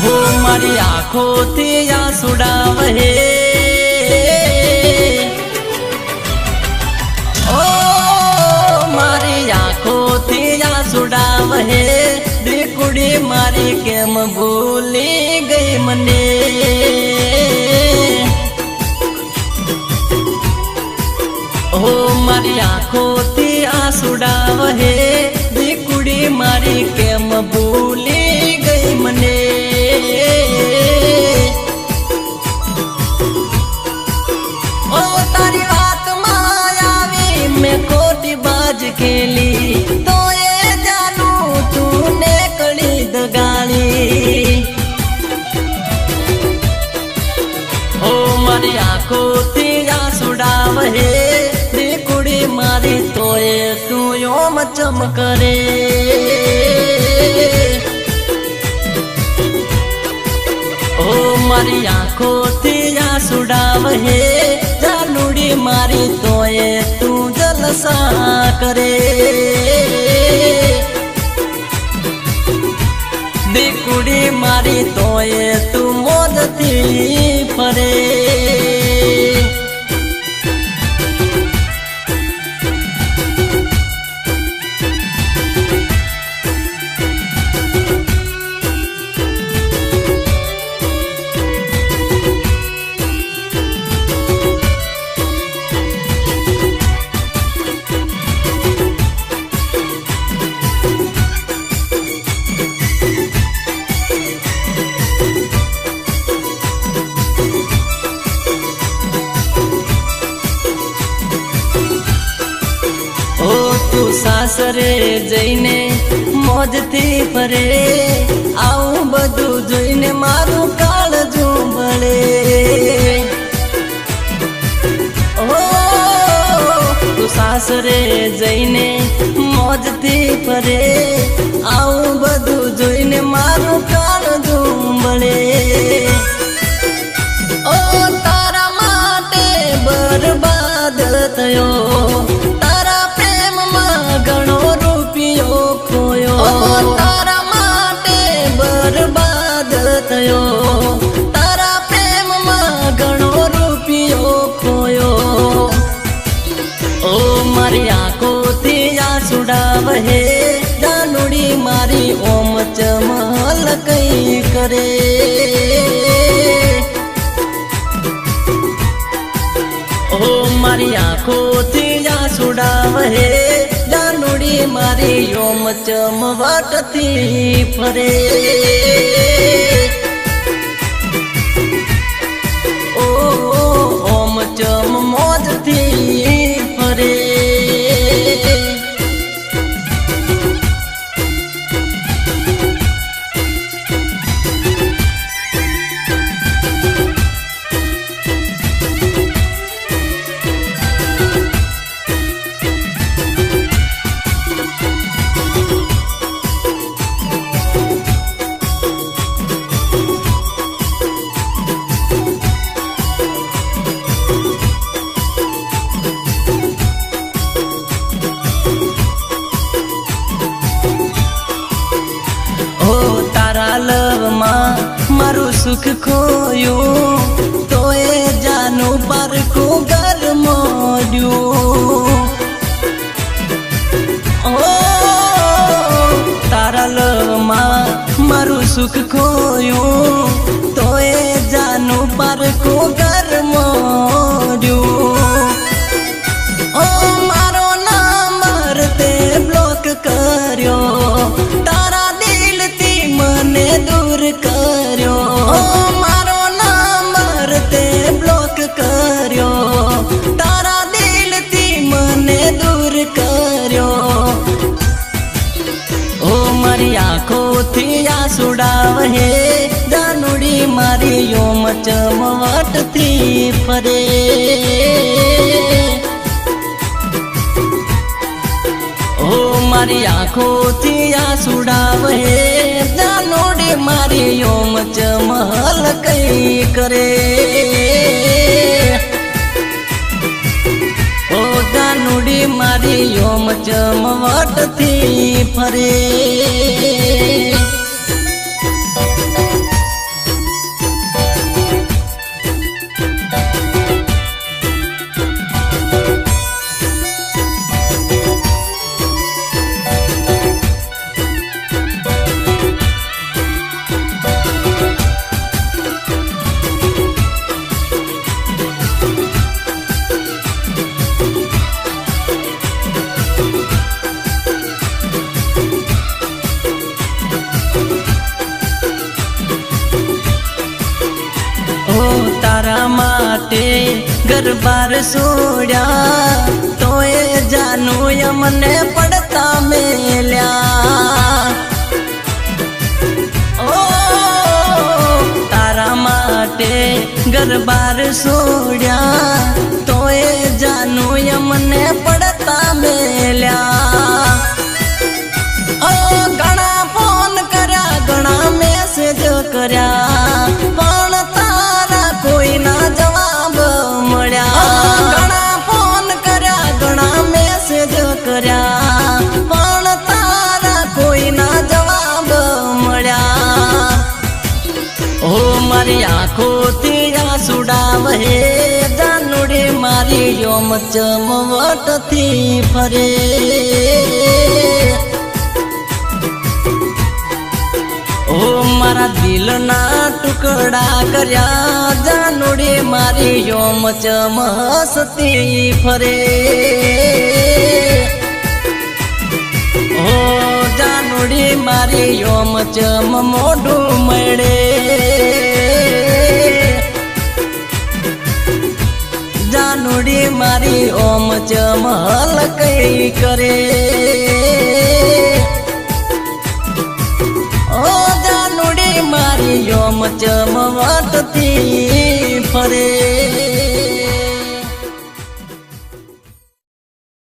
हो मारी आँखों थी आंसुड़ा वहे ओ मारी आँखों थी आंसुड़ा वहे कुड़ी मारी केम भूली गई मने हो मारी आँखों थी आंसुड़ा वहे कुड़ी मारी केम भूली गई मने ओ तारी बात मायावी में खोटी बाज खेली तो ये जानू तूने कड़ी दगाली ओ मारी आँखों थी आंसुड़ा वहे कुड़ी मारी तो ये तू योम चमकरे ओ मारी आँखों थी आंसुड़ा वहे जानूड़ी मारी तो ये तू जलसा करे कुड़ी मारी तो ये तू मौज थी फरे सासरे जईने मौज थी फरे आऊं बधु जोईने मारू काळजू बळे ओ तू सासरे जईने मौज थी फरे आऊं बधु जोईने मारू काळजू बळे ओ तारा माटे बर्बाद थयो घणो रूपियो खोयो तारा माटे बर्बाद थयो तारा प्रेम में घणो रूपियो खोयो ओ मारी आँखों थी आंसुड़ा वहे जानूड़ी मारी ओम चमल कई करे ओ मारी आँखों थी आंसुड़ा वहे जानूड़ी मारी योम चमवाटती फरे ओ ओम चम मौजती फरे मारू सुख खोयो तो ये जानू पर को घर मोड़ू ओ तारा लव मारू सुख खोयो तो ये जानू पर को घर मोड़ू ओ मारो नंबर ते ब्लॉक करियो तारा दिल थी मने दूर करियो ओ मारो नंबर ते ब्लॉक करियो तारा दिल थी मने दूर करियो ओ मारी आँखों थी आंसुड़ा वहे जानूड़ी मारी योम चमवाटती फरे ओ मारी आँखों थी आंसुड़ा वहे जानूड़ी मारी योम चमल कई करे ओ जानूड़ी मारी योम चमवाटती फरे ઘર બાર છોડ્યા તોય જાનું યમને પડતા મેલ્યા ઓ તારા માટે ઘર બાર છોડ્યા તોય જાનું યમને પડતા મેલ્યા ઘણા ફોન કર્યા ઘણા મેસેજ કર્યા પણ તારા કોઈના જવાબ મળ્યા ઘણા ફોન કર્યા ઘણા મેસેજ કર્યા પણ તારા કોઈના જવાબ મળ્યા ઓ મારી આંખોથી આંસુડા વહે જાનુડી મારી યોમ ચમવટથી ફરે ઓ મારા દિલના ટુકડા કર્યા જાનુડી મારી યોમ ચમસતી ફરે ઓ જાનુડી મારી યોમ ચમ મોઢું મળે જાનુડી મારી ઓમ ચમ હલકઈ કરે ઓ જાનુડી મારી યોમ ચમવટથી ફરે